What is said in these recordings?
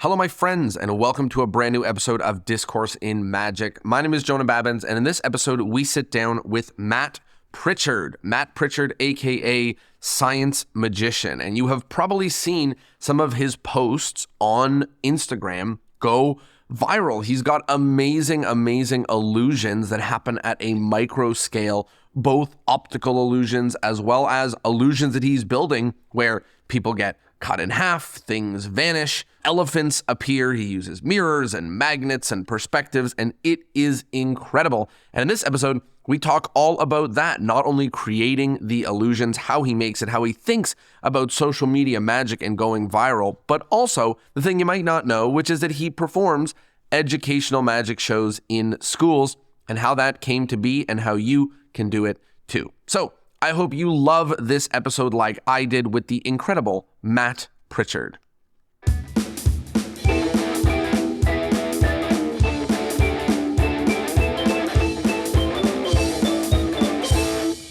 Hello, my friends, and welcome to a brand new episode of Discourse in Magic. My name is Jonah Babbins, and in this episode, we sit down with Matt Pritchard. Matt Pritchard, aka Science Magician. And you have probably seen some of his posts on Instagram go viral. He's got amazing illusions that happen at a micro scale, both optical illusions as well as illusions that he's building where people get cut in half, things vanish, elephants appear. He uses mirrors and magnets and perspectives, and it is incredible. And in this episode, we talk all about that, not only creating the illusions, how he makes it, how he thinks about social media magic and going viral, but also the thing you might not know, which is that he performs educational magic shows in schools and how that came to be and how you can do it too. So I hope you love this episode like I did with the incredible Matt Pritchard.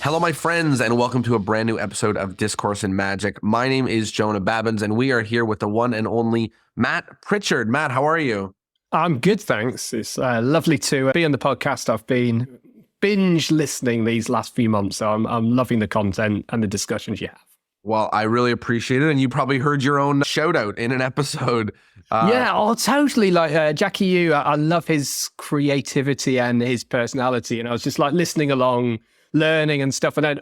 Hello, my friends, and welcome to a brand new episode of Discourse in Magic. My name is Jonah Babbins, and we are here with the one and only Matt Pritchard. Matt, how are you? I'm good, thanks. It's lovely to be on the podcast. I've been binge listening these last few months, so I'm loving the content and the discussions you have. Well, I really appreciate it, and you probably heard your own shout out in an episode. Totally. Like Jackie Yu, I love his creativity and his personality, and I was just like listening along, learning and stuff, and then,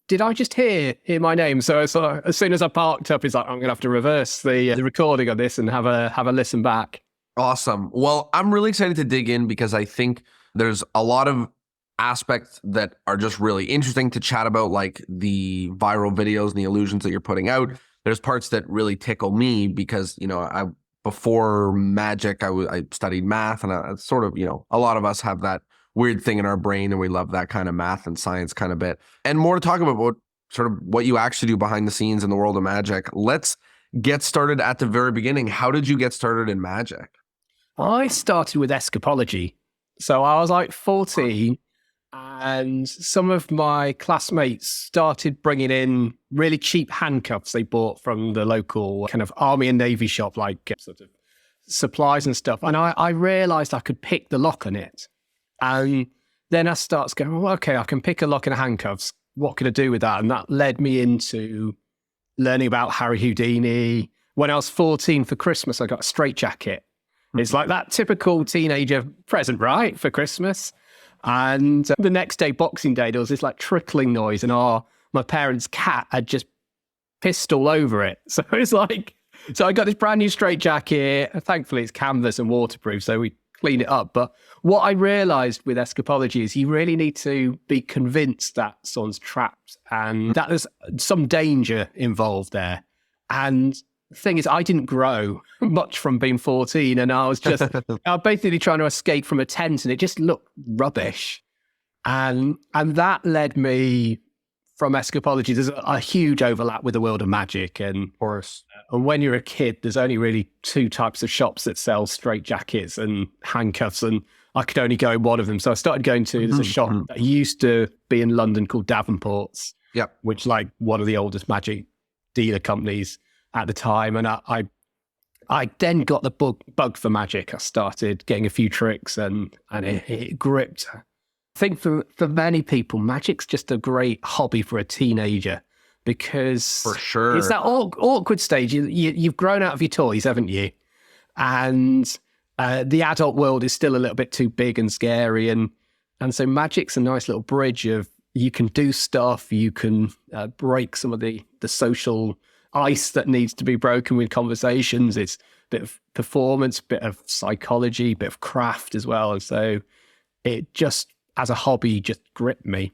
did I just hear my name? So as soon as I parked up, he's like, I'm going to have to reverse the recording of this and have a listen back. Awesome. Well, I'm really excited to dig in because I think there's a lot of aspects that are just really interesting to chat about, like the viral videos and the illusions that you're putting out. There's parts that really tickle me because, before magic, I studied math, and it's sort of, a lot of us have that weird thing in our brain and we love that kind of math and science kind of bit. And more to talk about sort of what you actually do behind the scenes in the world of magic. Let's get started at the very beginning. How did you get started in magic? I started with escapology. So I was like 14, and some of my classmates started bringing in really cheap handcuffs they bought from the local kind of army and navy shop, like sort of supplies and stuff. And I realized I could pick the lock on it. And then I started going, well, okay, I can pick a lock in handcuffs. What can I do with that? And that led me into learning about Harry Houdini. When I was 14 for Christmas, I got a straitjacket. It's like that typical teenager present, right, for Christmas. And the next day, Boxing Day, there was this like trickling noise, and my parents' cat had just pissed all over it. So it's like, so I got this brand new straitjacket. Thankfully, it's canvas and waterproof, so we clean it up. But what I realized with escapology is you really need to be convinced that someone's trapped and that there's some danger involved there. And the thing is, I didn't grow much from being 14, and I was basically trying to escape from a tent, and it just looked rubbish. And that led me from escapology. There's a huge overlap with the world of magic. And of course, and when you're a kid, there's only really two types of shops that sell straitjackets and handcuffs, and I could only go in one of them. So I started going to, there's a shop that used to be in London called Davenport's, which like one of the oldest magic dealer companies at the time. And I then got the bug for magic. I started getting a few tricks, and it gripped. I think for many people, magic's just a great hobby for a teenager, because for sure it's that awkward stage. You've grown out of your toys, haven't you? And the adult world is still a little bit too big and scary. And so magic's a nice little bridge of, you can do stuff, you can break some of the social ice that needs to be broken with conversations. It's a bit of performance, a bit of psychology, a bit of craft as well. And so it just, as a hobby, just gripped me.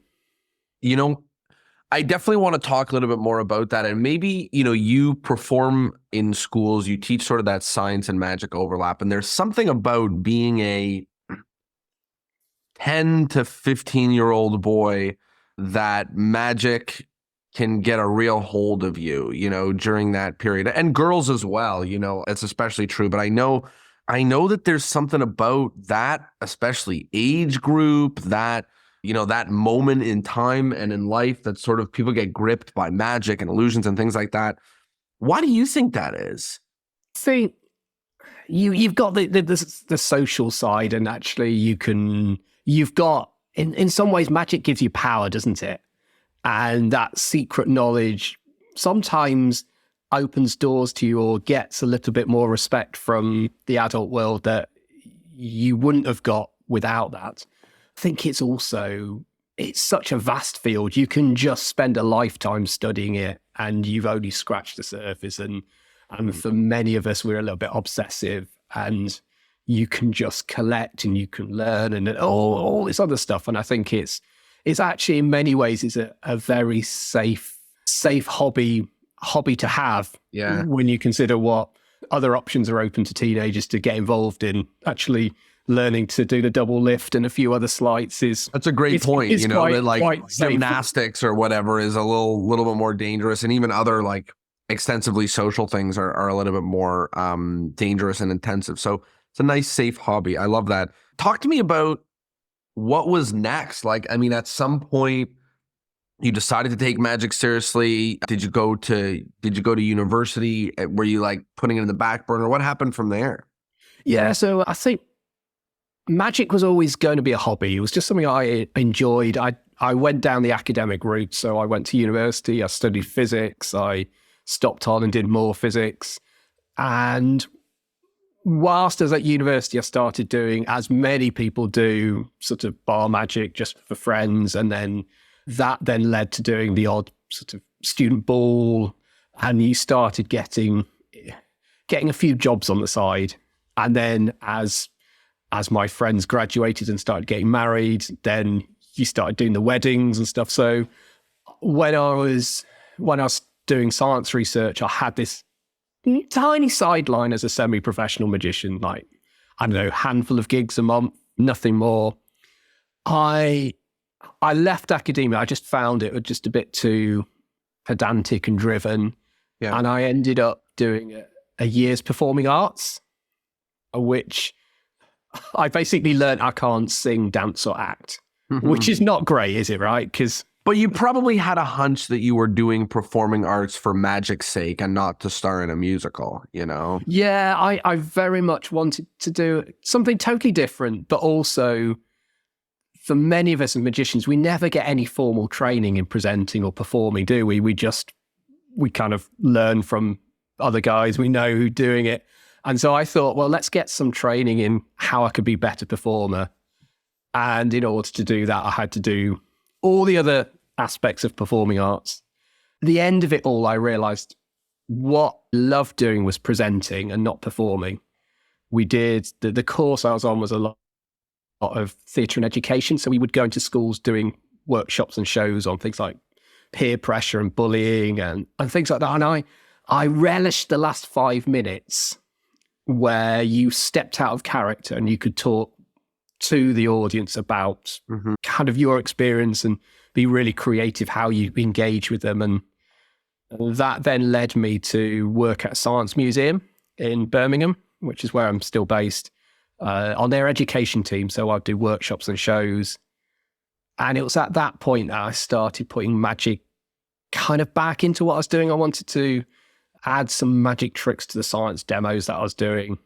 I definitely want to talk a little bit more about that. And maybe, you perform in schools, you teach sort of that science and magic overlap. And there's something about being a 10 to 15-year-old boy that magic can get a real hold of you, during that period. And girls as well, it's especially true. But I know that there's something about that, especially age group, that, that moment in time and in life that sort of people get gripped by magic and illusions and things like that. Why do you think that is? See, you've got the social side, and actually you've got in some ways magic gives you power, doesn't it? And that secret knowledge sometimes opens doors to you or gets a little bit more respect from the adult world that you wouldn't have got without that. I think it's such a vast field. You can just spend a lifetime studying it and you've only scratched the surface. And for many of us, we're a little bit obsessive, and you can just collect and you can learn and all this other stuff. And I think it's actually in many ways is a very safe hobby to have. Yeah. When you consider what other options are open to teenagers to get involved in, actually learning to do the double lift and a few other slides that's a great point. That like gymnastics or whatever is a little bit more dangerous, and even other like extensively social things are a little bit more dangerous and intensive. So it's a nice, safe hobby. I love that. Talk to me about what was next. Like, I mean, at some point you decided to take magic seriously. Did you go to university? Were you like putting it in the back burner? What happened from there? Yeah, so I think magic was always going to be a hobby. It was just something I enjoyed. I went down the academic route. So I went to university, I studied physics, I stopped on and did more physics. And whilst I was at university, I started doing, as many people do, sort of bar magic just for friends. And then that then led to doing the odd sort of student ball. And you started getting a few jobs on the side. And then as my friends graduated and started getting married, then you started doing the weddings and stuff. So when I was doing science research, I had this tiny sideline as a semi-professional magician, like, I don't know, handful of gigs a month, nothing more. I left academia. I just found it just a bit too pedantic and driven. Yeah. And I ended up doing a year's performing arts, which I basically learned I can't sing, dance, or act, which is not great, is it, right? But you probably had a hunch that you were doing performing arts for magic's sake and not to star in a musical, Yeah, I very much wanted to do something totally different, but also for many of us as magicians, we never get any formal training in presenting or performing, do we? We kind of learn from other guys we know who are doing it. And so I thought, well, let's get some training in how I could be a better performer. And in order to do that, I had to do all the other aspects of performing arts. At the end of it all, I realized what I loved doing was presenting and not performing. We did, the course I was on was a lot of theatre and education. So we would go into schools doing workshops and shows on things like peer pressure and bullying and things like that. And I relished the last 5 minutes where you stepped out of character and you could talk to the audience about kind of your experience and be really creative how you engage with them. And that then led me to work at a science museum in Birmingham, which is where I'm still based, on their education team. So I'd do workshops and shows. And it was at that point that I started putting magic kind of back into what I was doing. I wanted to add some magic tricks to the science demos that I was doing.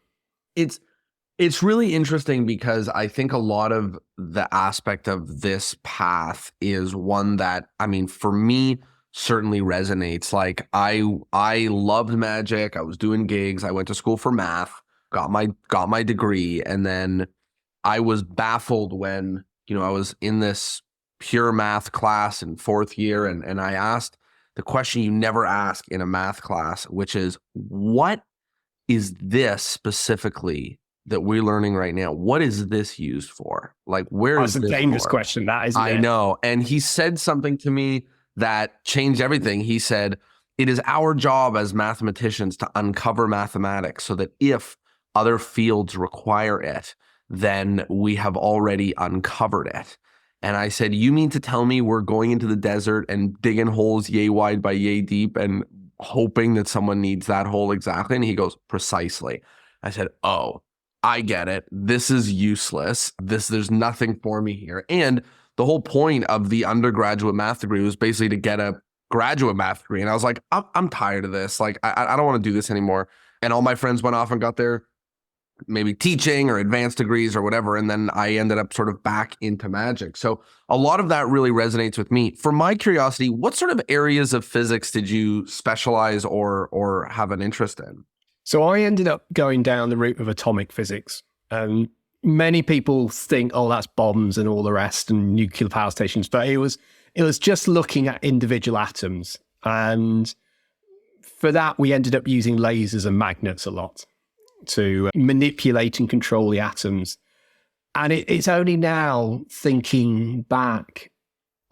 It's really interesting because I think a lot of the aspect of this path is one that, I mean, for me, certainly resonates. Like I loved magic. I was doing gigs. I went to school for math, got my degree, and then I was baffled when, I was in this pure math class in 4th year, and I asked the question you never ask in a math class, which is, what is this specifically that we're learning right now? What is this used for? Like, where is this? That's a dangerous question, that isn't it? I know. And he said something to me that changed everything. He said, it is our job as mathematicians to uncover mathematics so that if other fields require it, then we have already uncovered it. And I said, you mean to tell me we're going into the desert and digging holes yay wide by yay deep and hoping that someone needs that hole exactly? And he goes, precisely. I said, oh, I get it. This is useless. There's nothing for me here. And the whole point of the undergraduate math degree was basically to get a graduate math degree. And I was like, I'm tired of this. Like, I don't want to do this anymore. And all my friends went off and got their maybe teaching or advanced degrees or whatever. And then I ended up sort of back into magic. So a lot of that really resonates with me. For my curiosity, what sort of areas of physics did you specialize or have an interest in? So I ended up going down the route of atomic physics. Many people think, oh, that's bombs and all the rest and nuclear power stations, but it was just looking at individual atoms. And for that, we ended up using lasers and magnets a lot to manipulate and control the atoms. And it's only now, thinking back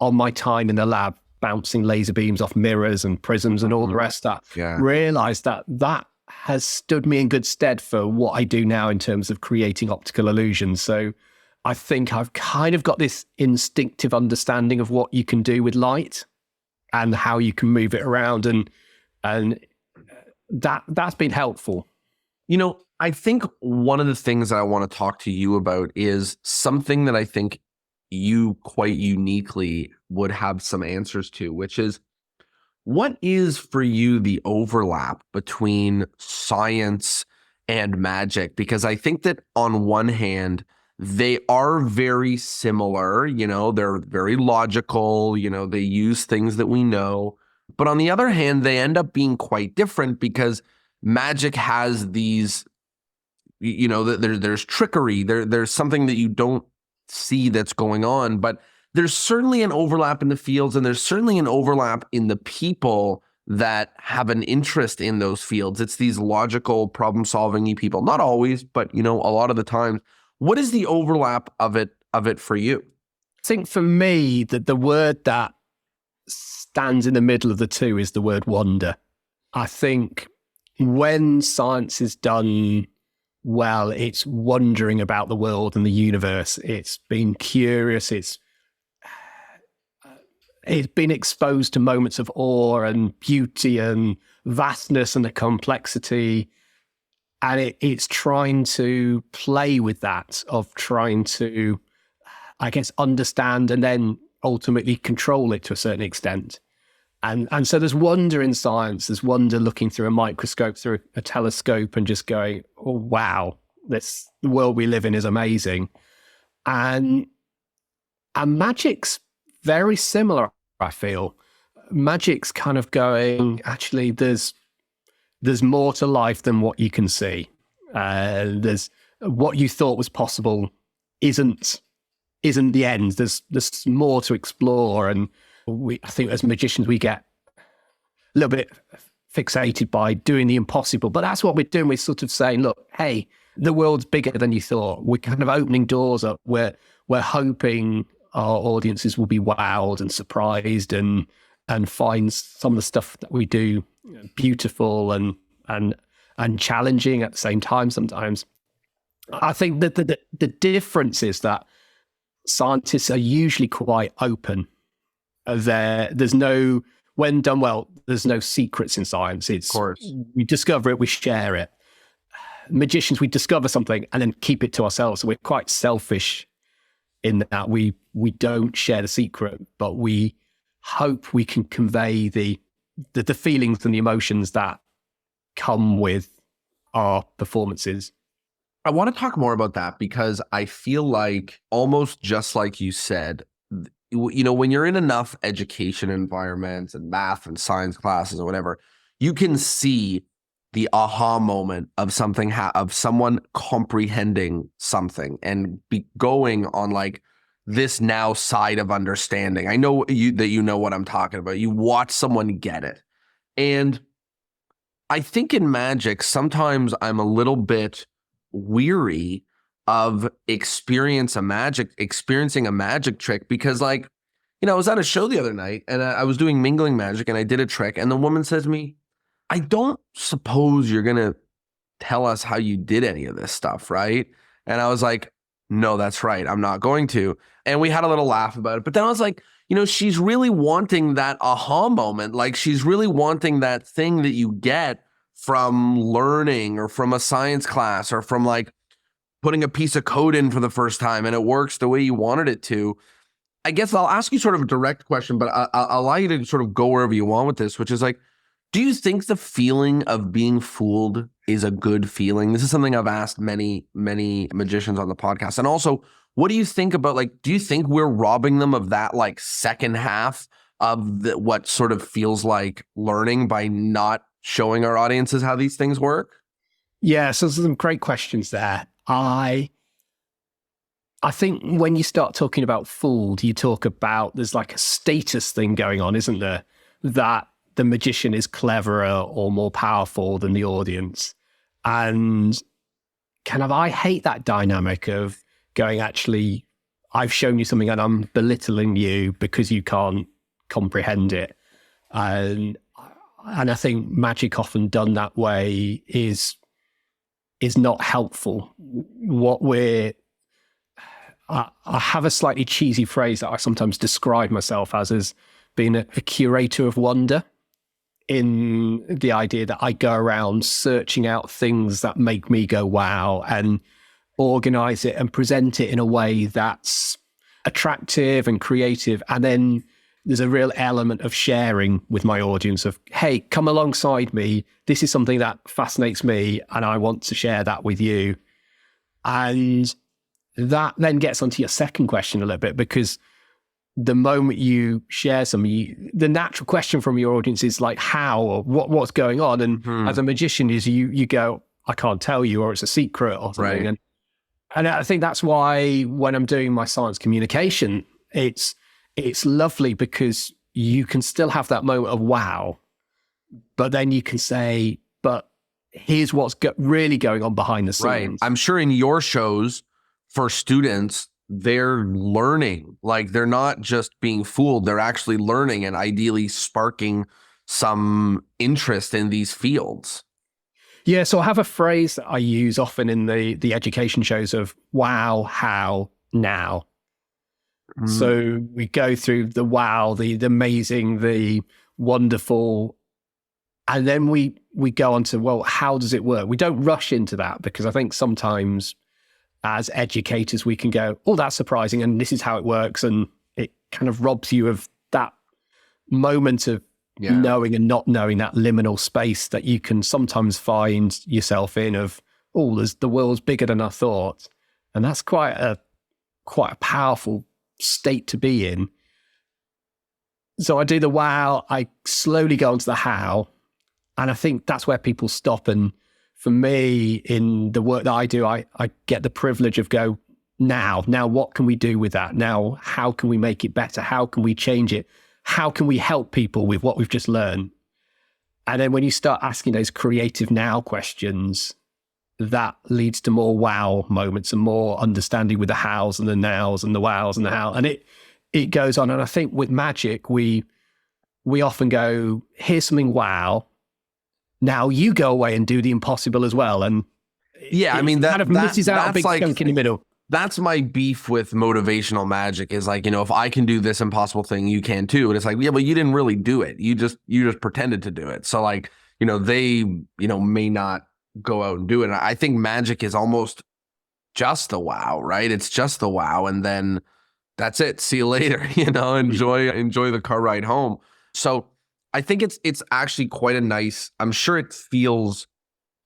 on my time in the lab, bouncing laser beams off mirrors and prisms and all the rest of that, realized that has stood me in good stead for what I do now in terms of creating optical illusions. So I think I've kind of got this instinctive understanding of what you can do with light and how you can move it around. And that's been helpful. You know, I think one of the things that I want to talk to you about is something that I think you quite uniquely would have some answers to, which is, what is for you the overlap between science and magic? Because I think that on one hand, they are very similar, you know, they're very logical, you know, they use things that we know. But on the other hand, they end up being quite different because magic has these, you know, there's trickery, there's something that you don't see that's going on, but there's certainly an overlap in the fields, and there's certainly an overlap in the people that have an interest in those fields. It's these logical, problem-solving people. Not always, but you know, a lot of the time. What is the overlap of it for you? I think for me, that the word that stands in the middle of the two is the word wonder. I think when science is done well, it's wondering about the world and the universe. It's being curious. It's been exposed to moments of awe and beauty and vastness and the complexity. And it's trying to play with that, of trying to, I guess, understand and then ultimately control it to a certain extent. And so there's wonder in science. There's wonder looking through a microscope, through a telescope, and just going, oh, wow, the world we live in is amazing. And magic's very similar, I feel. Magic's kind of going, actually, there's more to life than what you can see. There's what you thought was possible isn't the end. There's more to explore. And I think as magicians, we get a little bit fixated by doing the impossible, but that's what we're doing. We're sort of saying, look, hey, the world's bigger than you thought. We're kind of opening doors up. We're hoping our audiences will be wowed and surprised and find some of the stuff that we do beautiful and challenging at the same time sometimes. I think that the difference is that scientists are usually quite open. There's no, when done well, there's no secrets in science. It's, of course, we discover it, we share it. Magicians, we discover something and then keep it to ourselves. So we're quite selfish in that we don't share the secret, but we hope we can convey the feelings and the emotions that come with our performances. I want to talk more about that because I feel like, almost just like you said, you know, when you're in enough education environments and math and science classes or whatever, you can see the aha moment of something, of someone comprehending something and be going on like this now side of understanding. I know that you know what I'm talking about. You watch someone get it. And I think in magic, sometimes I'm a little bit weary of experiencing a magic trick because, like, you know, I was at a show the other night and I was doing mingling magic and I did a trick and the woman says to me, I don't suppose you're going to tell us how you did any of this stuff, right? And I was like, no, that's right. I'm not going to. And we had a little laugh about it. But then I was like, you know, she's really wanting that aha moment. Like, she's really wanting that thing that you get from learning or from a science class or from like putting a piece of code in for the first time and it works the way you wanted it to. I guess I'll ask you sort of a direct question, but I'll allow you to sort of go wherever you want with this, which is like, do you think the feeling of being fooled is a good feeling? This is something I've asked many magicians on the podcast. And also, what do you think about, like, do you think we're robbing them of that like second half of what sort of feels like learning by not showing our audiences how these things work? Yeah, so there's some great questions there. I think when you start talking about fooled, you talk about there's like a status thing going on, isn't there? That the magician is cleverer or more powerful than the audience. And I hate that dynamic of going, actually, I've shown you something and I'm belittling you because you can't comprehend it. And I think magic often done that way is not helpful. I have a slightly cheesy phrase that I sometimes describe myself as being a curator of wonder, in the idea that I go around searching out things that make me go, wow, and organize it and present it in a way that's attractive and creative. And then there's a real element of sharing with my audience of, hey, come alongside me. This is something that fascinates me and I want to share that with you. And that then gets onto your second question a little bit, because the moment you share something, the natural question from your audience is like, how, or what's going on? And as a magician is you go, I can't tell you, or it's a secret or something. Right. And I think that's why when I'm doing my science communication, it's lovely because you can still have that moment of wow, but then you can say, but here's what's really going on behind the scenes. Right. I'm sure in your shows for students, they're learning. Like, they're not just being fooled, they're actually learning and ideally sparking some interest in these fields. Yeah, so I have a phrase that I use often in the education shows of wow, how, now. So we go through the wow, the amazing, the wonderful, and then we go on to, well, how does it work? We don't rush into that, because I think sometimes as educators, we can go, oh, that's surprising, and this is how it works. And it kind of robs you of that moment of knowing and not knowing, that liminal space that you can sometimes find yourself in of, oh, the world's bigger than I thought. And that's quite a powerful state to be in. So I do the wow, I slowly go on to the how. And I think that's where people stop. And for me, in the work that I do, I get the privilege of go, now what can we do with that? Now, how can we make it better? How can we change it? How can we help people with what we've just learned? And then when you start asking those creative now questions, that leads to more wow moments and more understanding with the hows and the nows and the wows and the how. And it goes on. And I think with magic, we often go, here's something wow. Now you go away and do the impossible as well. And yeah, I mean, that kind of misses out a big chunk in the middle. That's my beef with motivational magic, is like, if I can do this impossible thing, you can too. And it's like, yeah, but you didn't really do it. You just pretended to do it. So like, they, may not go out and do it. And I think magic is almost just the wow, right? It's just the wow. And then that's it. See you later, enjoy the car ride home. So I think it's actually quite a nice, I'm sure it feels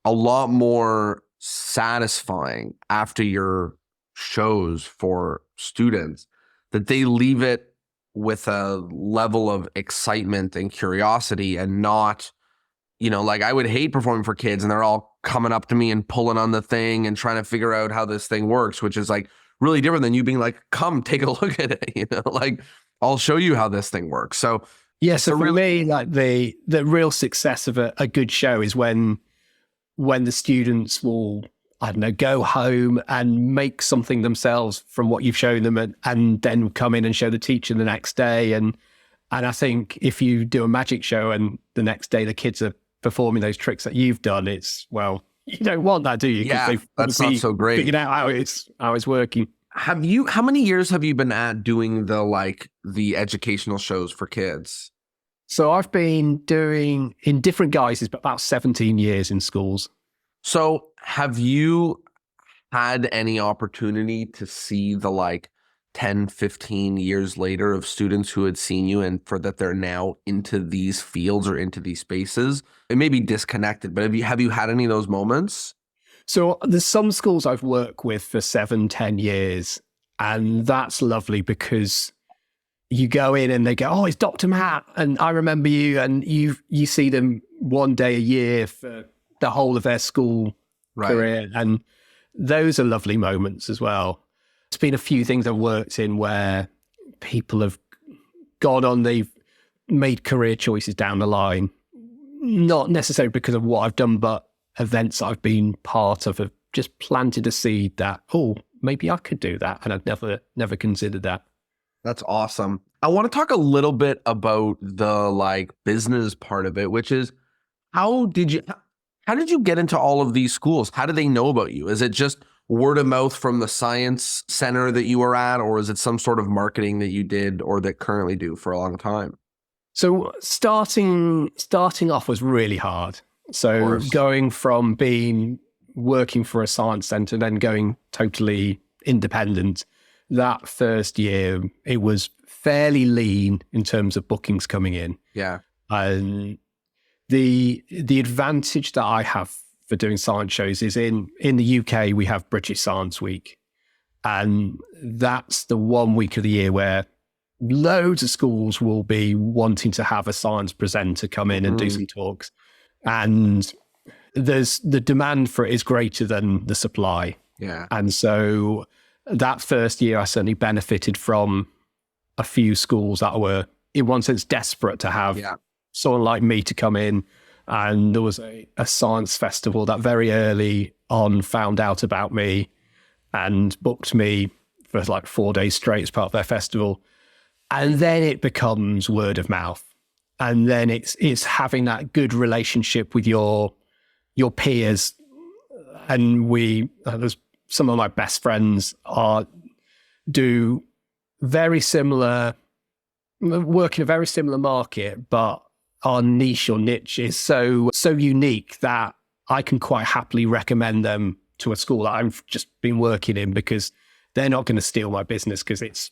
a lot more satisfying after your shows for students, that they leave it with a level of excitement and curiosity, and not, like, I would hate performing for kids and they're all coming up to me and pulling on the thing and trying to figure out how this thing works, which is like really different than you being like, come take a look at it, like, I'll show you how this thing works. So yeah, so for me, like the real success of a good show is when the students will, I don't know, go home and make something themselves from what you've shown them, and then come in and show the teacher the next day. And I think if you do a magic show and the next day the kids are performing those tricks that you've done, it's, well, you don't want that, do you? Yeah, that's not so great. Figured out how it's working. How many years have you been at doing the educational shows for kids? So I've been doing, in different guises, but about 17 years in schools. So have you had any opportunity to see the 10, 15 years later of students who had seen you and for that they're now into these fields or into these spaces? It may be disconnected, but have you had any of those moments? So there's some schools I've worked with for 7, 10 years, and that's lovely because you go in and they go, "Oh, it's Dr. Matt, and I remember you," and you see them one day a year for the whole of their school career, and those are lovely moments as well. There's been a few things I've worked in where people have gone on, they've made career choices down the line, not necessarily because of what I've done, but events I've been part of have just planted a seed that, oh, maybe I could do that, and I'd never considered that. That's awesome. I want to talk a little bit about the business part of it, which is how did you get into all of these schools? How do they know about you? Is it just word of mouth from the science center that you were at, or is it some sort of marketing that you did or that currently do for a long time? So starting off was really hard. So going from working for a science center, then going totally independent, that first year, it was fairly lean in terms of bookings coming in. Yeah. And the advantage that I have for doing science shows is in the UK, we have British Science Week. And that's the 1 week of the year where loads of schools will be wanting to have a science presenter come in and do some talks. And the demand for it is greater than the supply. Yeah. And so that first year, I certainly benefited from a few schools that were, in one sense, desperate to have someone like me to come in. And there was a science festival that very early on found out about me and booked me for 4 days straight as part of their festival. And then it becomes word of mouth. And then it's having that good relationship with your peers. And there's some of my best friends do very similar, work in a very similar market, but our niche or niche is so unique that I can quite happily recommend them to a school that I've just been working in, because they're not going to steal my business, because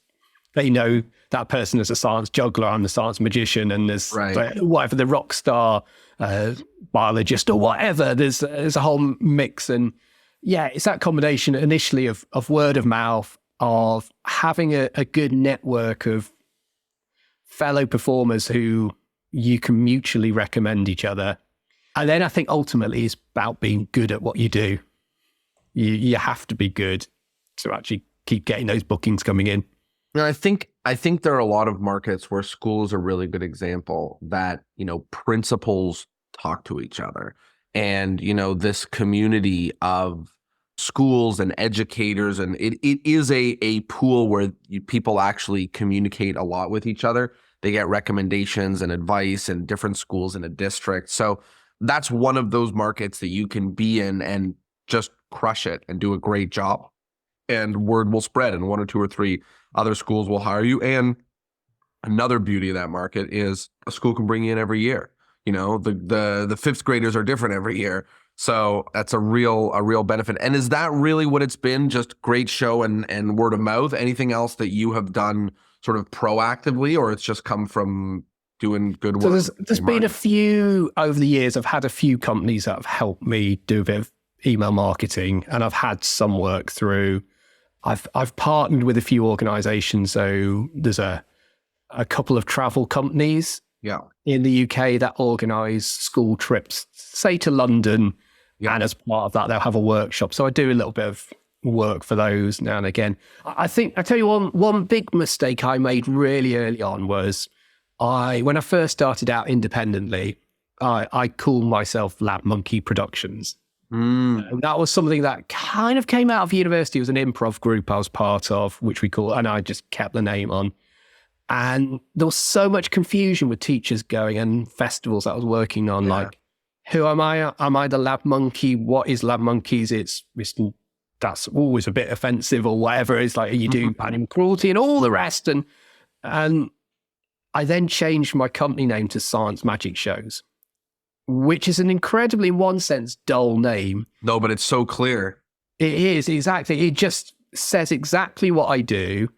they know that person is a science juggler, I'm the science magician, and there's whatever, the rock star biologist or whatever. There's a whole mix, and it's that combination initially of word of mouth, of having a good network of fellow performers who you can mutually recommend each other. And then I think ultimately it's about being good at what you do. You have to be good to actually keep getting those bookings coming in. I think there are a lot of markets where schools are a really good example that, principals talk to each other, and, this community of schools and educators, and it is a pool where people actually communicate a lot with each other. They get recommendations and advice in different schools in a district. So that's one of those markets that you can be in and just crush it and do a great job. And word will spread, and 1 or 2 or 3 other schools will hire you. And another beauty of that market is a school can bring you in every year. The fifth graders are different every year. So that's a real benefit. And is that really what it's been? Just great show and word of mouth? Anything else that you have done sort of proactively, or it's just come from doing good work? So there's been a few over the years. I've had a few companies that have helped me do a bit of email marketing, and I've had some work through. I've partnered with a few organizations. So there's a couple of travel companies in the UK that organize school trips, say to London. And as part of that, they'll have a workshop. So I do a little bit of work for those now and again. I tell you one big mistake I made really early on was when I first started out independently, I called myself Lab Monkey Productions. And that was something that kind of came out of university. It was an improv group I was part of, which and I just kept the name on. And there was so much confusion with teachers going and festivals that I was working on, who am I? Am I the lab monkey? What is Lab Monkeys? That's always a bit offensive or whatever. It's like, you do animal cruelty and all the rest. And I then changed my company name to Science Magic Shows, which is an incredibly, in one sense, dull name. No, but it's so clear. It is, exactly. It just says exactly what I do.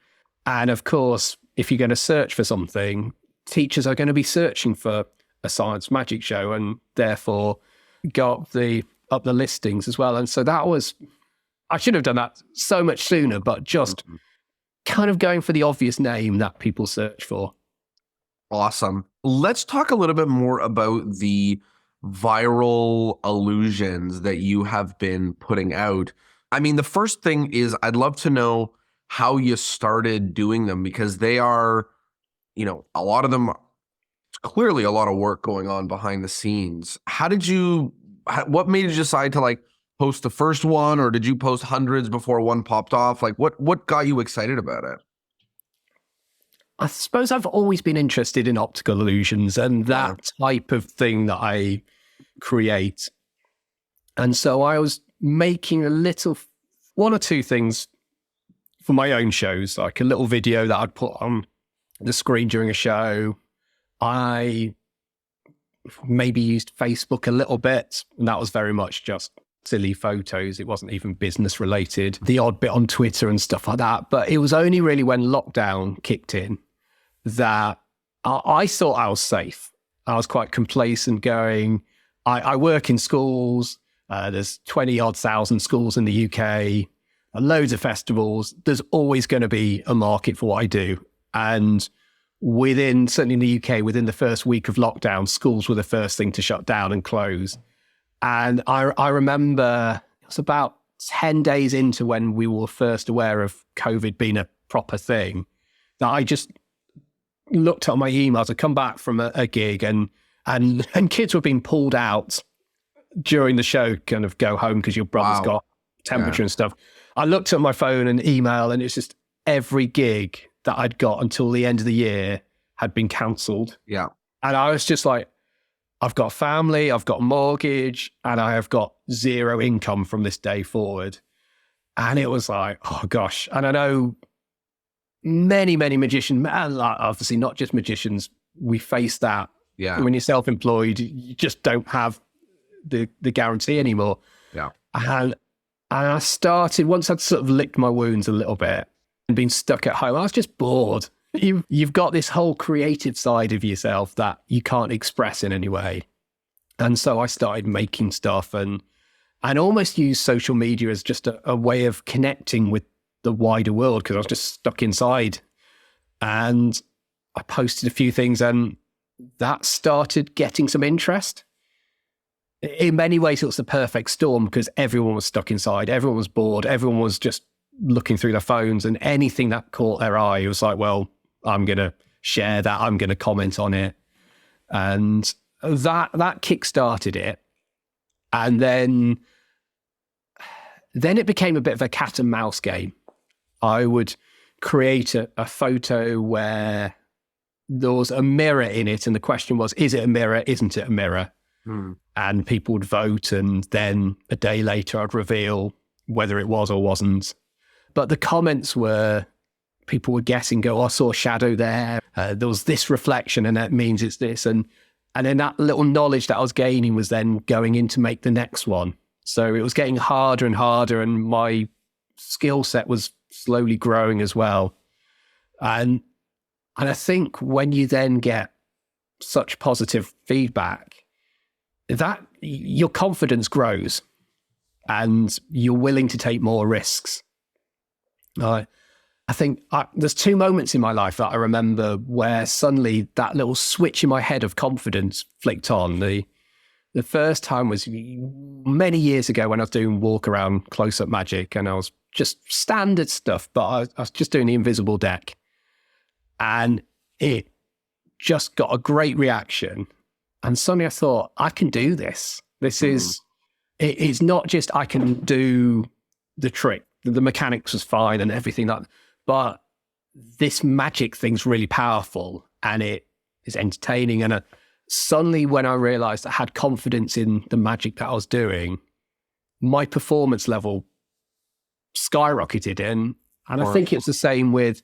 And of course, if you're going to search for something, teachers are going to be searching for a science magic show and therefore go up the listings as well. And so I should have done that so much sooner, but just kind of going for the obvious name that people search for. Awesome. Let's talk a little bit more about the viral illusions that you have been putting out. I mean, the first thing is I'd love to know how you started doing them, because they are, a lot of them, it's clearly a lot of work going on behind the scenes. What made you decide to post the first one, or did you post hundreds before one popped off? What got you excited about it? I suppose I've always been interested in optical illusions and that type of thing that I create. And so I was making one or two things for my own shows, like a little video that I'd put on the screen during a show. I maybe used Facebook a little bit, and that was very much just silly photos. It wasn't even business related. The odd bit on Twitter and stuff like that. But it was only really when lockdown kicked in that I thought I was safe. I was quite complacent going, I work in schools. There's 20-odd thousand schools in the UK, loads of festivals. There's always going to be a market for what I do. And certainly in the UK, within the first week of lockdown, schools were the first thing to shut down and close. And I remember it was about 10 days into when we were first aware of COVID being a proper thing, that I just looked at my emails. I'd come back from a gig and kids were being pulled out during the show, kind of go home because your brother's got temperature and stuff. I looked at my phone and email, and it's just every gig that I'd got until the end of the year had been cancelled. Yeah. And I was just like, I've got family, I've got a mortgage, and I have got zero income from this day forward. And it was like, oh gosh. And I know many, many magicians, and obviously not just magicians, we face that. Yeah. When you're self-employed, you just don't have the guarantee anymore. Yeah. And I started, once I'd sort of licked my wounds a little bit and been stuck at home, I was just bored. You've got this whole creative side of yourself that you can't express in any way. And so I started making stuff and almost used social media as just a way of connecting with the wider world, because I was just stuck inside. And I posted a few things and that started getting some interest. In many ways, it was the perfect storm because everyone was stuck inside. Everyone was bored. Everyone was just looking through their phones, and anything that caught their eye, it was like, well, I'm going to share that. I'm going to comment on it. And that kick-started it. And then it became a bit of a cat and mouse game. I would create a photo where there was a mirror in it. And the question was, is it a mirror? Isn't it a mirror? And people would vote. And then a day later, I'd reveal whether it was or wasn't. But the comments were, people were guessing, I saw a shadow there. There was this reflection and that means it's this. And then that little knowledge that I was gaining was then going in to make the next one. So it was getting harder and harder, and my skill set was slowly growing as well. And I think when you then get such positive feedback, that your confidence grows and you're willing to take more risks. I think there's two moments in my life that I remember where suddenly that little switch in my head of confidence flicked on. The first time was many years ago when I was doing walk around close-up magic, and I was just standard stuff, but I was just doing the invisible deck. And it just got a great reaction. And suddenly I thought, I can do this. It's not just I can do the trick. The mechanics was fine and everything, but this magic thing's really powerful and it is entertaining. And suddenly when I realized I had confidence in the magic that I was doing, my performance level skyrocketed in. And I think it's the same with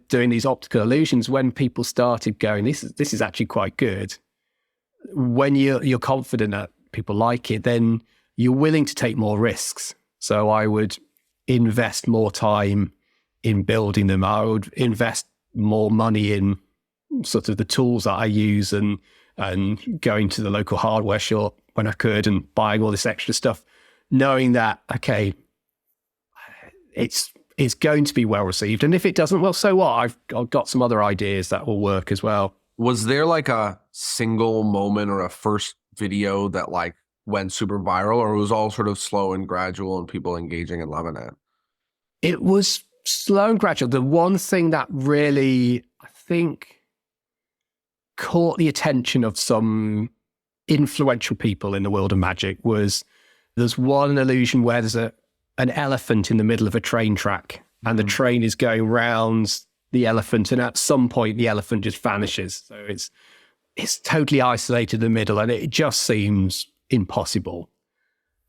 doing these optical illusions. When people started going, this is actually quite good. When you're confident that people like it, then you're willing to take more risks. So I would invest more time in building them. I would invest more money in sort of the tools that I use and going to the local hardware shop when I could and buying all this extra stuff, knowing that, okay, it's going to be well received. And if it doesn't, well, so what? I've got some other ideas that will work as well. Was there like a single moment or a first video that like went super viral, or it was all sort of slow and gradual and people engaging and loving it? It was slow and gradual. The one thing that really, I think, caught the attention of some influential people in the world of magic was there's one illusion where there's an elephant in the middle of a train track and the train is going round the elephant, and at some point the elephant just vanishes. So it's totally isolated in the middle and it just seems impossible.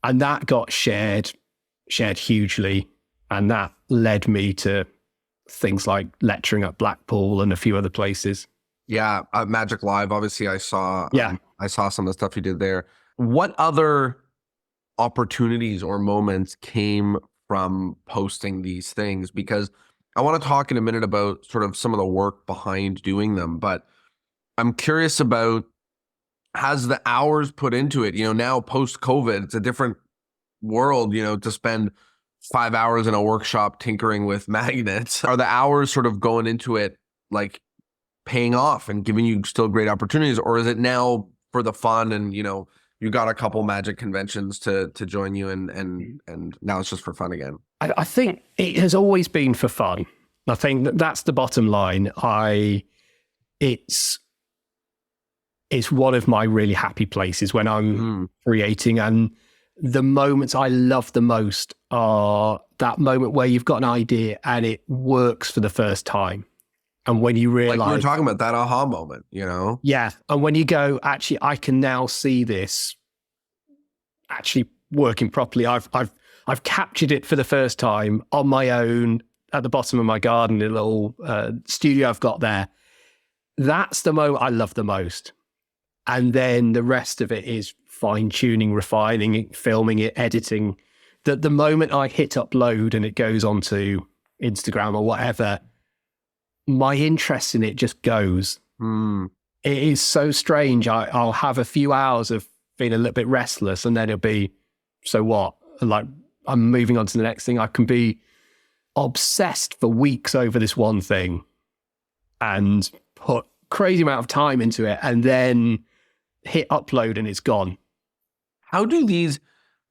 And that got shared hugely, and that led me to things like lecturing at Blackpool and a few other places. Yeah, Magic Live, obviously I saw I saw some of the stuff you did there. What other opportunities or moments came from posting these things? Because I want to talk in a minute about sort of some of the work behind doing them, but I'm curious about, has the hours put into it, now post-COVID, it's a different world, to spend 5 hours in a workshop tinkering with magnets. Are the hours sort of going into it like paying off and giving you still great opportunities, or is it now for the fun and you got a couple magic conventions to join you and now it's just for fun again? I think it has always been for fun. I think that's the bottom line. It's one of my really happy places when I'm creating, and the moments I love the most are that moment where you've got an idea and it works for the first time. And when you realize, like we were talking about that aha moment, Yeah. And when you go, actually, I can now see this actually working properly. I've captured it for the first time on my own at the bottom of my garden, a little studio I've got there. That's the moment I love the most. And then the rest of it is fine tuning, refining it, filming it, editing. The moment I hit upload and it goes onto Instagram or whatever, my interest in it just goes. It is so strange. I'll have a few hours of being a little bit restless, and then it'll be, so what? Like, I'm moving on to the next thing. I can be obsessed for weeks over this one thing and put crazy amount of time into it, and then hit upload and it's gone. How do these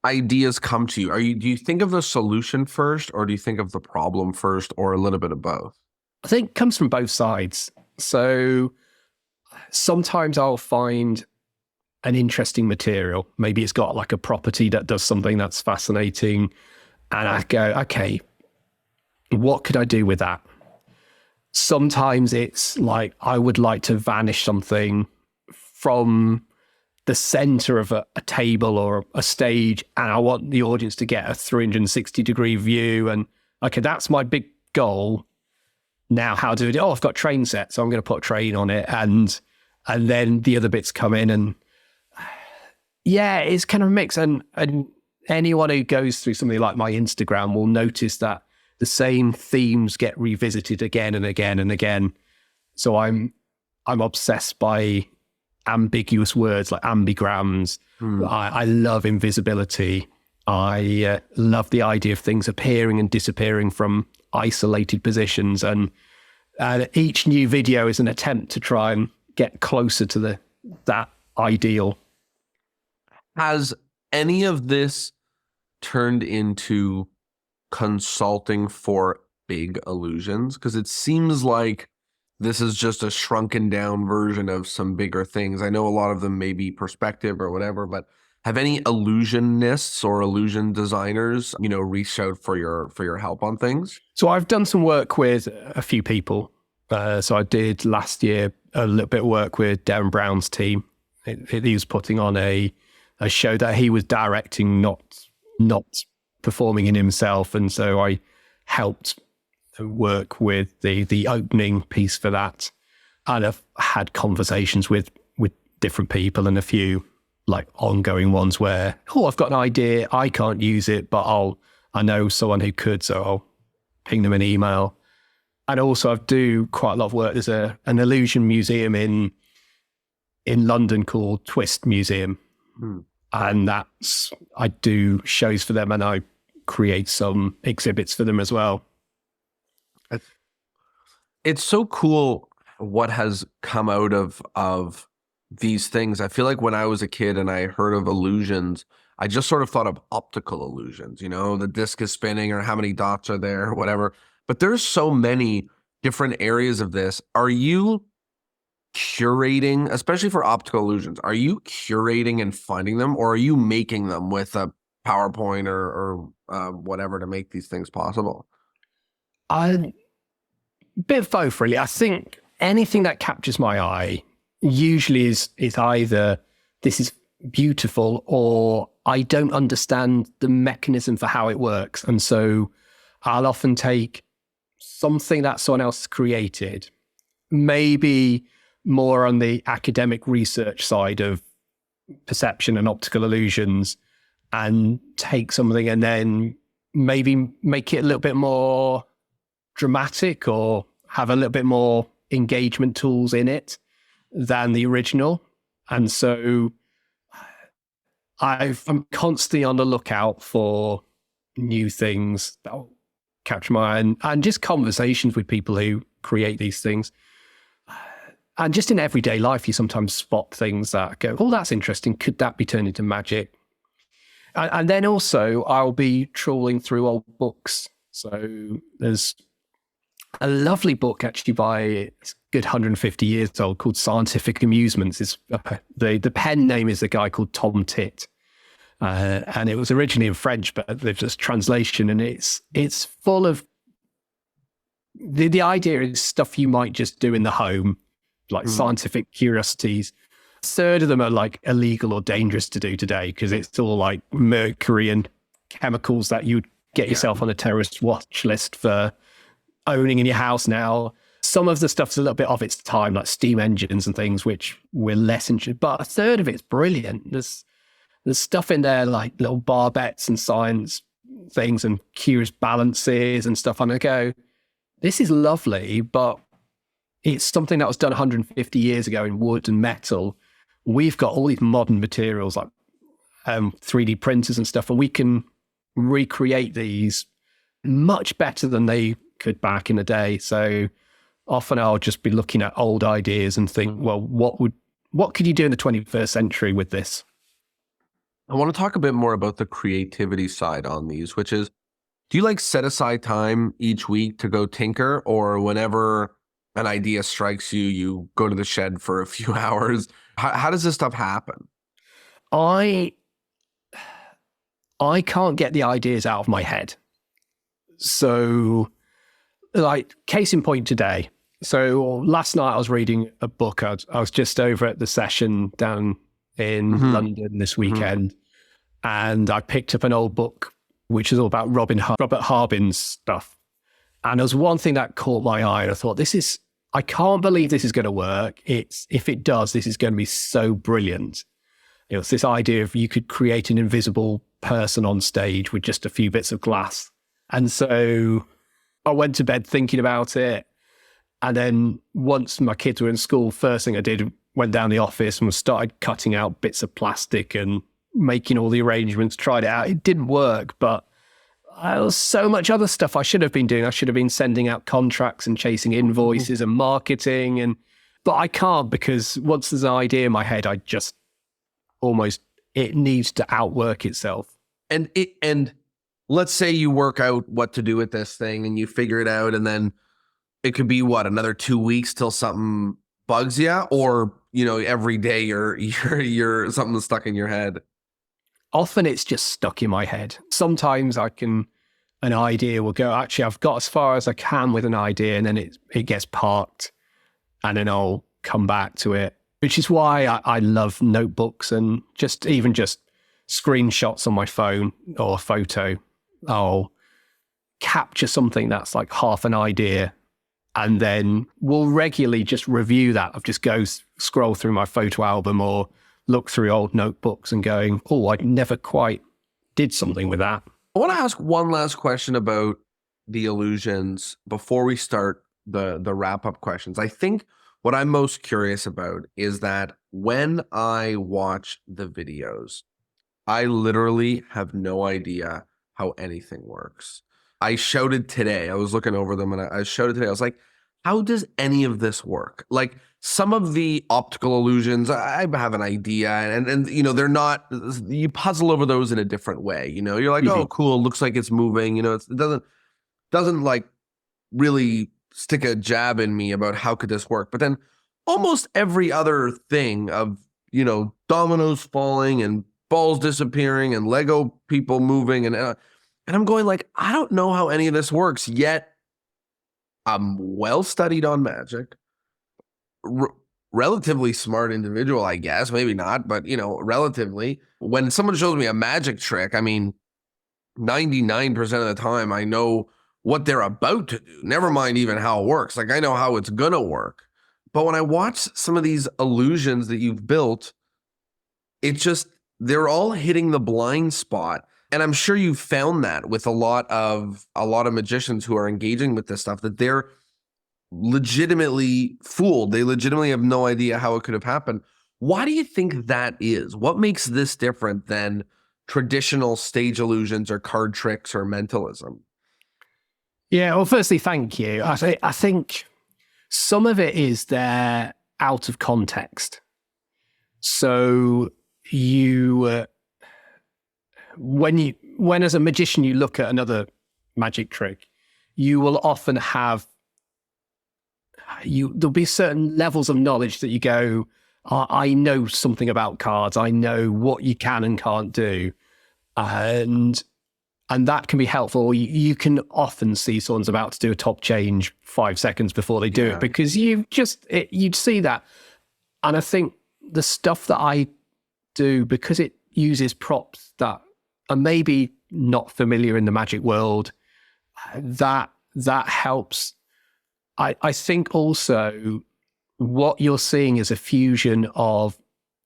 ideas come to you? Do you think of the solution first, or do you think of the problem first, or a little bit of both? I think it comes from both sides. So sometimes I'll find an interesting material. Maybe it's got like a property that does something that's fascinating. And I go, okay, what could I do with that? Sometimes it's like, I would like to vanish something from the center of a table or a stage, and I want the audience to get a 360-degree view. And okay, that's my big goal. Now, how do I do it? Oh, I've got train set, so I'm going to put a train on it, and then the other bits come in, and yeah, it's kind of a mix. And anyone who goes through something like my Instagram will notice that the same themes get revisited again and again and again. So I'm obsessed by ambiguous words like ambigrams. I love invisibility. I love the idea of things appearing and disappearing from isolated positions, and each new video is an attempt to try and get closer to that ideal. Has any of this turned into consulting for big illusions? Because it seems like this is just a shrunken down version of some bigger things. I know a lot of them may be perspective or whatever, but have any illusionists or illusion designers, reached out for your help on things? So I've done some work with a few people. So I did last year a little bit of work with Darren Brown's team. He was putting on a show that he was directing, not performing in himself. And so I helped work with the opening piece for that. And I've had conversations with different people, and a few like ongoing ones where, I've got an idea, I can't use it, but I know someone who could, so I'll ping them an email. And also I do quite a lot of work. There's an illusion museum in London called Twist Museum. And I do shows for them and I create some exhibits for them as well. It's so cool what has come out of these things. I feel like when I was a kid and I heard of illusions, I just sort of thought of optical illusions, the disc is spinning or how many dots are there or whatever. But there's so many different areas of this. Are you curating, especially for optical illusions, are you curating and finding them, or are you making them with a PowerPoint or whatever to make these things possible? A bit of both, really. I think anything that captures my eye usually is either this is beautiful or I don't understand the mechanism for how it works. And so I'll often take something that someone else created, maybe more on the academic research side of perception and optical illusions, and take something and then maybe make it a little bit more dramatic or have a little bit more engagement tools in it than the original. And so I'm constantly on the lookout for new things that will capture my eye, and just conversations with people who create these things. And just in everyday life, you sometimes spot things that go, oh, that's interesting. Could that be turned into magic? And then also I'll be trawling through old books. So there's a lovely book actually it's good 150 years old called Scientific Amusements. The pen name is a guy called Tom Titt. And it was originally in French, but there's this translation, and it's full of the idea is stuff you might just do in the home, like scientific curiosities. A third of them are like illegal or dangerous to do today because it's all like mercury and chemicals that you'd get yourself on a terrorist watch list for owning in your house now. Some of the stuff's a little bit of its time, like steam engines and things, which we're less interested. But a third of it's brilliant. There's stuff in there like little barbettes and science things and curious balances and stuff. And I go, this is lovely, but it's something that was done 150 years ago in wood and metal. We've got all these modern materials like 3D printers and stuff, and we can recreate these much better than they could back in the day. So often I'll just be looking at old ideas and think, well, what could you do in the 21st century with this? I want to talk a bit more about the creativity side on these, which is, do you like set aside time each week to go tinker, or whenever an idea strikes you, you go to the shed for a few hours? How does this stuff happen? I can't get the ideas out of my head. So, like, case in point today. So last night I was reading a book. I was just over at the session down in London this weekend, and I picked up an old book which is all about Robert Harbin's stuff. And there was one thing that caught my eye, and I thought, I can't believe this is going to work. If it does, this is going to be so brilliant. It was this idea of you could create an invisible person on stage with just a few bits of glass. And so I went to bed thinking about it. And then once my kids were in school, first thing I did, went down the office and started cutting out bits of plastic and making all the arrangements, tried it out. It didn't work, but there was so much other stuff I should have been doing. I should have been sending out contracts and chasing invoices and marketing. But I can't, because once there's an idea in my head, it needs to outwork itself. And let's say you work out what to do with this thing and you figure it out, and then it could be another 2 weeks till something bugs you, or every day you're something stuck in your head. Often it's just stuck in my head. Sometimes an idea will go, actually, I've got as far as I can with an idea, and then it gets parked, and then I'll come back to it, which is why I love notebooks and just screenshots on my phone or a photo. I'll capture something that's like half an idea, and then we'll regularly just review that. I'll just go scroll through my photo album or look through old notebooks and going, oh, I never quite did something with that. I want to ask one last question about the illusions before we start the wrap-up questions. I think what I'm most curious about is that when I watch the videos, I literally have no idea how anything works. I shouted today, I was looking over them and I shouted today, I was like, how does any of this work? Like some of the optical illusions, I have an idea and you know, they're not, you puzzle over those in a different way. You know, you're like, oh, cool, looks like it's moving. You know, it doesn't like really stick a jab in me about how could this work. But then almost every other thing of, you know, dominoes falling and balls disappearing and Lego people moving and I'm going like, I don't know how any of this works, yet I'm well studied on magic, relatively smart individual, I guess, maybe not, but you know, relatively. When someone shows me a magic trick, I mean, 99% of the time I know what they're about to do, never mind even how it works. Like I know how it's gonna work. But when I watch some of these illusions that you've built, it just, they're all hitting the blind spot. And I'm sure you've found that with a lot of magicians who are engaging with this stuff, that they're legitimately fooled. They legitimately have no idea how it could have happened. Why do you think that is? What makes this different than traditional stage illusions or card tricks or mentalism? Yeah, well, firstly, thank you. I think some of it is they're out of context. So you, when as a magician you look at another magic trick, you will often have there'll be certain levels of knowledge that you go, I know something about cards. I know what you can and can't do, and that can be helpful. You can often see someone's about to do a top change 5 seconds before they do it because you'd see that. And I think the stuff that I do, because it uses props that are maybe not familiar in the magic world, that helps. I think also what you're seeing is a fusion of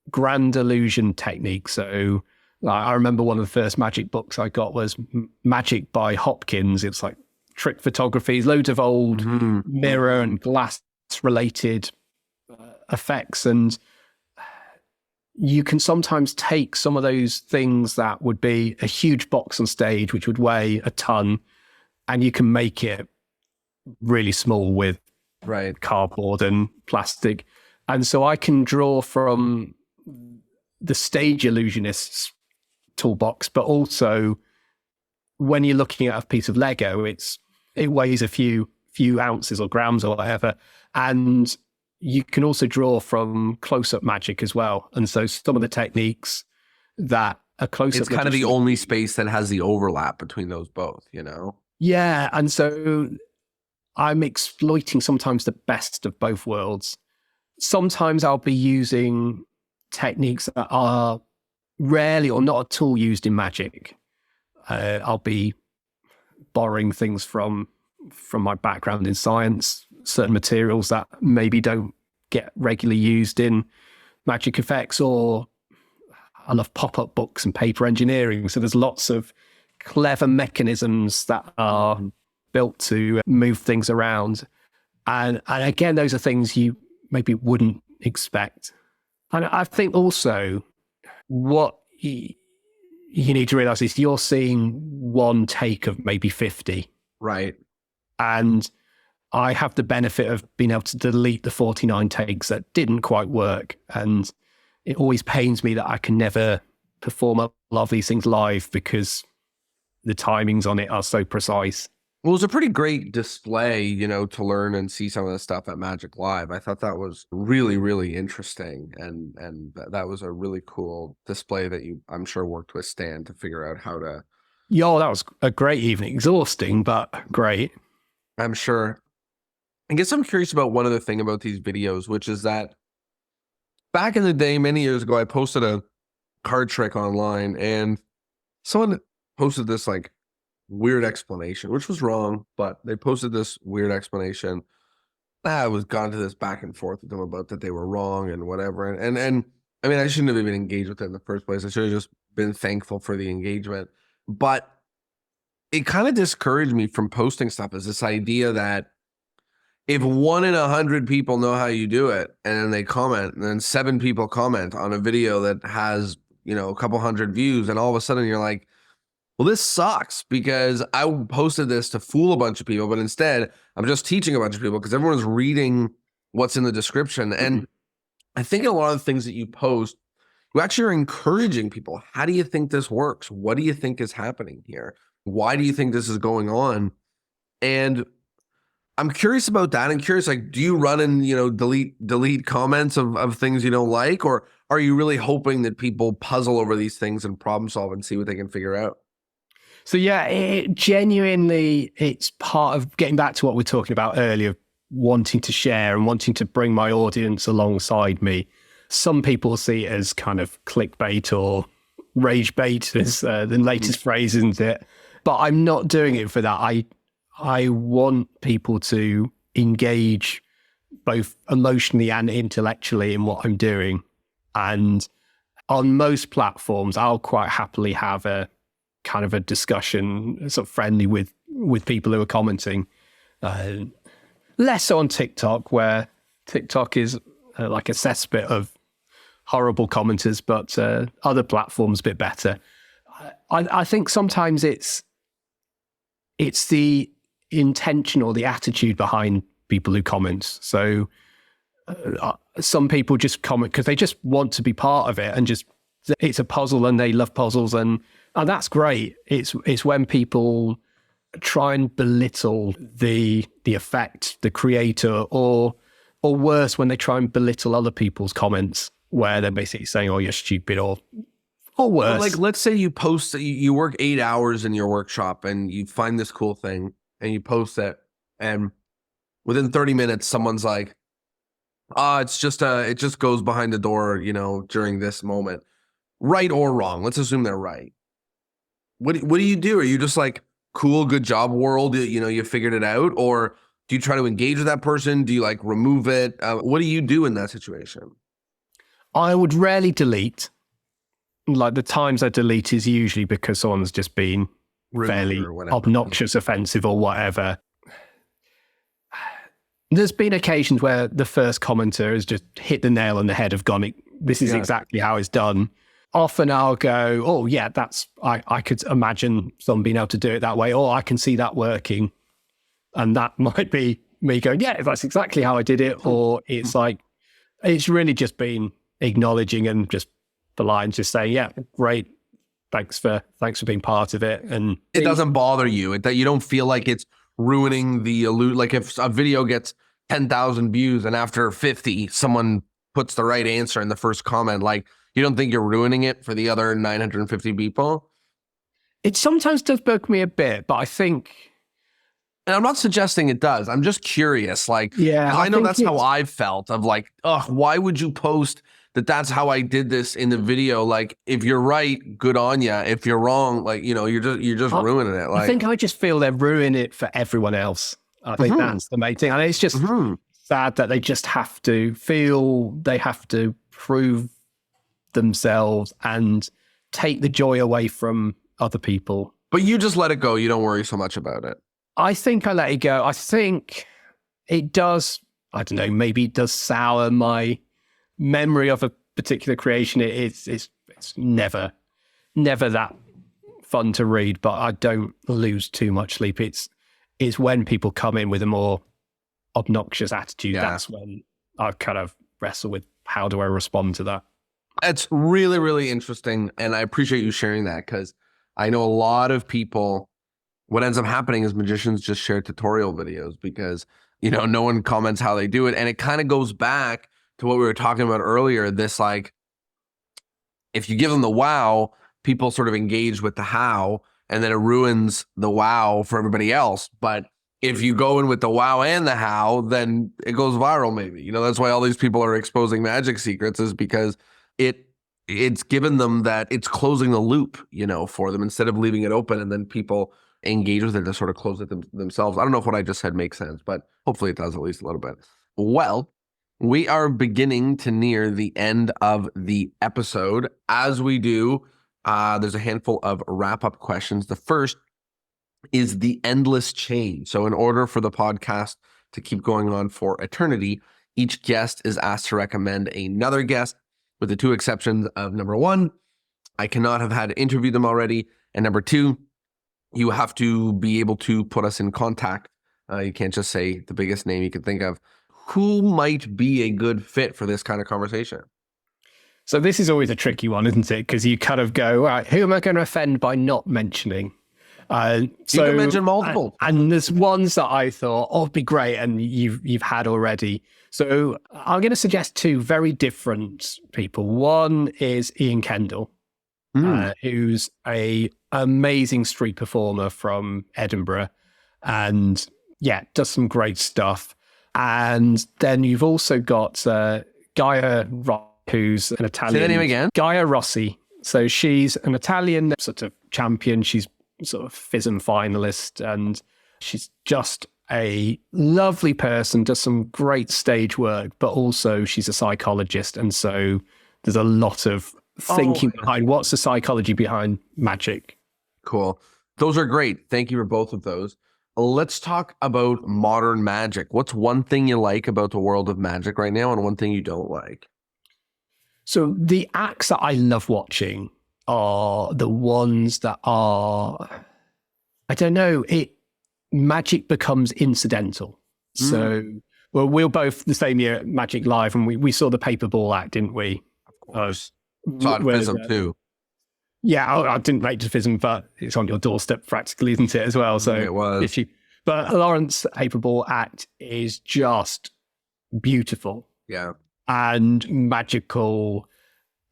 grand illusion techniques. So I remember one of the first magic books I got was Magic by Hopkins. It's like trick photography, loads of old mirror and glass related effects. And you can sometimes take some of those things that would be a huge box on stage, which would weigh a ton, and you can make it really small with cardboard and plastic. And so I can draw from the stage illusionists toolbox, but also when you're looking at a piece of Lego, it weighs a few ounces or grams or whatever. And you can also draw from close-up magic as well. And so some of the techniques that are close-up, it's kind of the only space that has the overlap between those both, you know? Yeah. And so I'm exploiting sometimes the best of both worlds. Sometimes I'll be using techniques that are rarely or not at all used in magic. I'll be borrowing things from my background in science, certain materials that maybe don't get regularly used in magic effects, or I love pop-up books and paper engineering. So there's lots of clever mechanisms that are built to move things around. And again, those are things you maybe wouldn't expect. And I think also what you need to realize is you're seeing one take of maybe 50. Right. And I have the benefit of being able to delete the 49 takes that didn't quite work. And it always pains me that I can never perform a lot of these things live because the timings on it are so precise. Well, it was a pretty great display, you know, to learn and see some of the stuff at Magic Live. I thought that was really, really interesting. And that was a really cool display that you, I'm sure, worked with Stan to figure out how to. Yo, that was a great evening. Exhausting, but great. I'm sure. I guess I'm curious about one other thing about these videos, which is that back in the day, many years ago, I posted a card trick online and someone posted this like weird explanation, which was wrong, but they posted this weird explanation. I was gone to this back and forth with them about that they were wrong and whatever. And I mean, I shouldn't have even engaged with it in the first place. I should have just been thankful for the engagement. But it kind of discouraged me from posting stuff, is this idea that if 1 in 100 people know how you do it and then they comment, and then 7 people comment on a video that has, a couple hundred views, and all of a sudden you're like, well, this sucks because I posted this to fool a bunch of people, but instead I'm just teaching a bunch of people because everyone's reading what's in the description. And I think a lot of the things that you post, you actually are encouraging people. How do you think this works? What do you think is happening here? Why do you think this is going on? And I'm curious about that. I'm curious, like, do you run and, delete comments of things you don't like? Or are you really hoping that people puzzle over these things and problem solve and see what they can figure out? So yeah, it's part of getting back to what we were talking about earlier, wanting to share and wanting to bring my audience alongside me. Some people see it as kind of clickbait or rage bait, as the latest phrase, isn't it? But I'm not doing it for that. I want people to engage both emotionally and intellectually in what I'm doing. And on most platforms, I'll quite happily have a kind of a discussion, sort of friendly with people who are commenting. Less so on TikTok, where TikTok is like a cesspit of horrible commenters, but other platforms a bit better. I think sometimes it's the intention or the attitude behind people who comment. So some people just comment because they just want to be part of it, and just it's a puzzle and they love puzzles, and that's great. It's when people try and belittle the effect, the creator, or worse, when they try and belittle other people's comments, where they're basically saying, "Oh, you're stupid," or worse. Well, like, let's say you post, you work 8 hours in your workshop and you find this cool thing and you post it, and within 30 minutes, someone's like, it just goes behind the door, during this moment. Right or wrong? Let's assume they're right. What do you do? Are you just like, cool, good job, world, you figured it out? Or do you try to engage with that person? Do you like remove it? What do you do in that situation? I would rarely delete. Like, the times I delete is usually because someone's just been fairly obnoxious, offensive, or whatever. There's been occasions where the first commenter has just hit the nail on the head of gone, this is exactly how it's done. Often I'll go, oh yeah, I could imagine someone being able to do it that way, or I can see that working. And that might be me going, yeah, that's exactly how I did it. Or it's like, it's really just been acknowledging and just polite and just saying, yeah, great. Thanks for being part of it. And it doesn't bother you that you don't feel like it's ruining the like if a video gets 10,000 views and after 50, someone puts the right answer in the first comment, like, you don't think you're ruining it for the other 950 people? It sometimes does bug me a bit, but I think... And I'm not suggesting it does. I'm just curious. Like, yeah, I know that's how I've felt of like, why would you post that's how I did this in the video? Like, if you're right, good on you. If you're wrong, like, you're just ruining it. Like, I think I just feel they're ruining it for everyone else. I think that's the main thing. And it's just sad that they just have to feel they have to prove themselves and take the joy away from other people. But you just let it go. You don't worry so much about it. I think I let it go. I think it does, I don't know, maybe it does sour my memory of a particular creation. It's never that fun to read, but I don't lose too much sleep. It's when people come in with a more obnoxious attitude. Yeah. That's when I kind of wrestle with, how do I respond to that? It's really, really interesting. And I appreciate you sharing that, because I know a lot of people, what ends up happening is magicians just share tutorial videos because, no one comments how they do it. And it kind of goes back to what we were talking about earlier, this like, if you give them the wow, people sort of engage with the how, and then it ruins the wow for everybody else. But if you go in with the wow and the how, then it goes viral maybe. That's why all these people are exposing magic secrets, is because it's given them that, it's closing the loop, for them, instead of leaving it open and then people engage with it to sort of close it themselves. I don't know if what I just said makes sense, but hopefully it does at least a little bit. Well, we are beginning to near the end of the episode. As we do, there's a handful of wrap-up questions. The first is the endless chain. So in order for the podcast to keep going on for eternity, each guest is asked to recommend another guest, with the two exceptions of number one, I cannot have had interviewed them already, and number two, you have to be able to put us in contact. You can't just say the biggest name you can think of. Who might be a good fit for this kind of conversation? So this is always a tricky one, isn't it? Because you kind of go, all right, who am I going to offend by not mentioning? You can mention multiple. And there's ones that I thought, oh, it'd be great, and you've had already. So I'm going to suggest two very different people. One is Ian Kendall, who's a amazing street performer from Edinburgh, and does some great stuff. And then you've also got Gaia Rossi, who's an Italian. Say the name again. Gaia Rossi. So she's an Italian sort of champion. She's sort of FISM finalist, and she's just a lovely person, does some great stage work, but also she's a psychologist. And so there's a lot of thinking behind what's the psychology behind magic. Cool. Those are great. Thank you for both of those. Let's talk about modern magic. What's one thing you like about the world of magic right now and one thing you don't like? So the acts that I love watching are the ones that are, I don't know, magic becomes incidental. So, well, we were both the same year at Magic Live, and we saw the paper ball act, didn't we? Of course. Saw it FISM too. Yeah, I didn't make it to FISM, but it's on your doorstep practically, isn't it, as well? So it was. But Lawrence paper ball act is just beautiful. Yeah. And magical.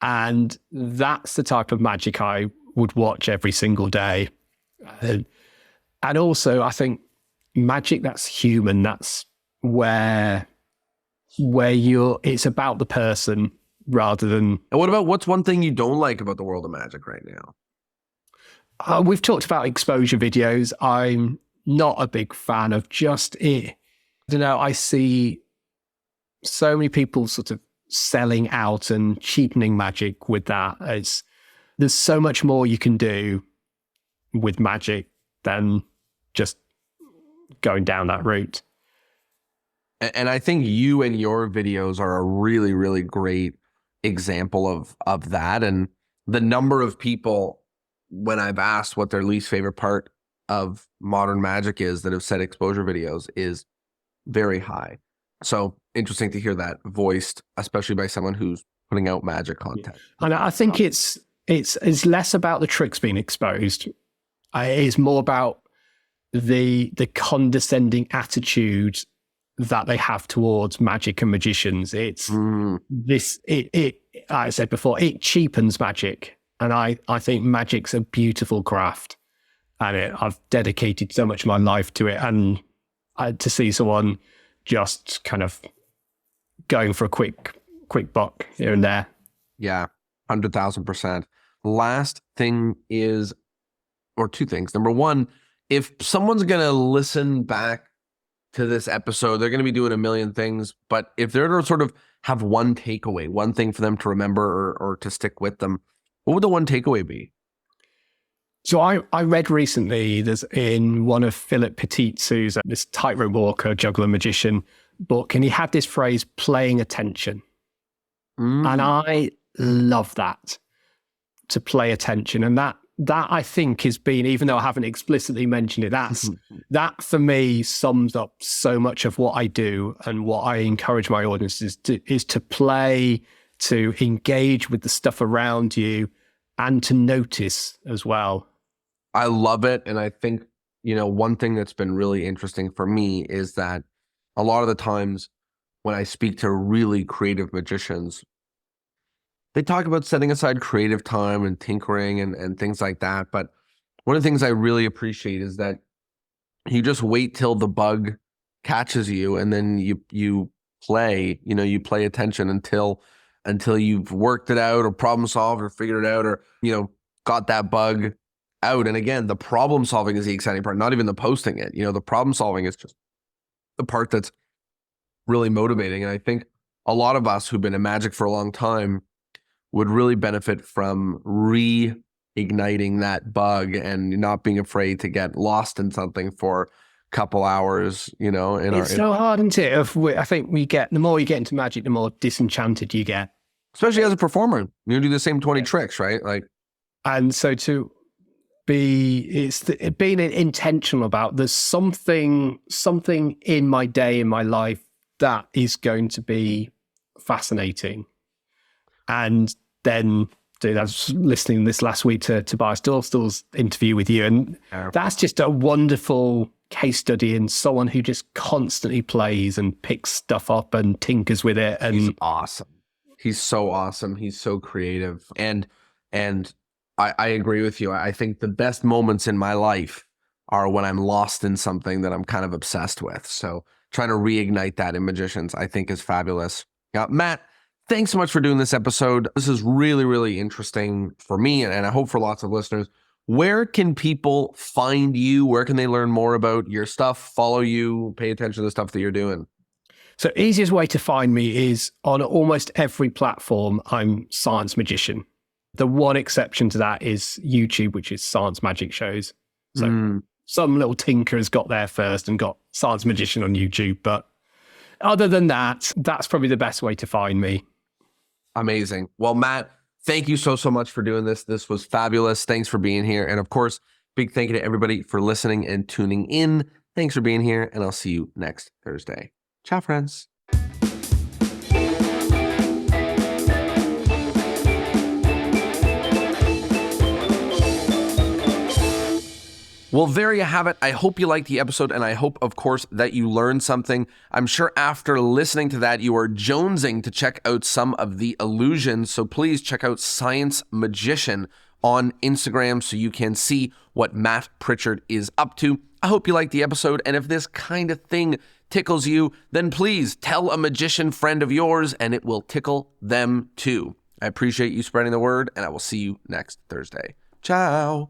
And that's the type of magic I would watch every single day. And also, I think magic that's human, that's where it's about the person rather than... And what about, what's one thing you don't like about the world of magic right now? We've talked about exposure videos. I'm not a big fan of just it. I don't know, I see so many people sort of selling out and cheapening magic with that. There's so much more you can do with magic than just going down that route. And I think you and your videos are a really, really great example of that. And the number of people, when I've asked what their least favorite part of modern magic is, that have said exposure videos, is very high. So interesting to hear that voiced, especially by someone who's putting out magic content. And I think it's less about the tricks being exposed. It's more about the condescending attitude that they have towards magic and magicians. It's I said before, it cheapens magic. And I think magic's a beautiful craft. And I've dedicated so much of my life to it. And to see someone just kind of going for a quick buck here and there. Yeah, 100,000%. Last thing is, or two things. Number one, if someone's going to listen back to this episode, they're going to be doing a million things, but if they're to sort of have one takeaway, one thing for them to remember or to stick with them, what would the one takeaway be? So I read recently, there's in one of Philip Petit's, who's this tightrope walker, juggler, magician book, and he had this phrase, playing attention. And I love that, to play attention. And that I think has been, even though I haven't explicitly mentioned it, that for me sums up so much of what I do and what I encourage my audiences is to play, to engage with the stuff around you, and to notice as well. I love it. And I think, one thing that's been really interesting for me is that a lot of the times when I speak to really creative magicians, they talk about setting aside creative time and tinkering and things like that. But one of the things I really appreciate is that you just wait till the bug catches you, and then you play, you play attention until you've worked it out or problem solved or figured it out or, got that bug out. And again, the problem solving is the exciting part, not even the posting it. The problem solving is just the part that's really motivating. And I think a lot of us who've been in magic for a long time would really benefit from igniting that bug and not being afraid to get lost in something for a couple hours, It's so hard, isn't it? I think the more you get into magic, the more disenchanted you get. Especially as a performer, you do the same 20 tricks, right? And so to being intentional about there's something in my day, in my life that is going to be fascinating. And then, dude, I was listening this last week to Tobias Dorstall's interview with you, and that's just a wonderful case study in someone who just constantly plays and picks stuff up and tinkers with it. And he's awesome. He's so awesome. He's so creative. And I agree with you. I think the best moments in my life are when I'm lost in something that I'm kind of obsessed with. So trying to reignite that in magicians, I think, is fabulous. Matt, thanks so much for doing this episode. This is really, really interesting for me, and I hope for lots of listeners. Where can people find you? Where can they learn more about your stuff, follow you, pay attention to the stuff that you're doing? So easiest way to find me is on almost every platform. I'm Science Magician. The one exception to that is YouTube, which is Science Magic Shows. So some little tinker has got there first and got Science Magician on YouTube. But other than that, that's probably the best way to find me. Amazing. Well, Matt, thank you so much for doing this. This was fabulous. Thanks for being here. And of course, big thank you to everybody for listening and tuning in. Thanks for being here, and I'll see you next Thursday. Ciao, friends. Well, there you have it. I hope you liked the episode, and I hope, of course, that you learned something. I'm sure after listening to that, you are jonesing to check out some of the illusions. So please check out Science Magician on Instagram so you can see what Matt Pritchard is up to. I hope you liked the episode, and if this kind of thing tickles you, then please tell a magician friend of yours, and it will tickle them too. I appreciate you spreading the word, and I will see you next Thursday. Ciao.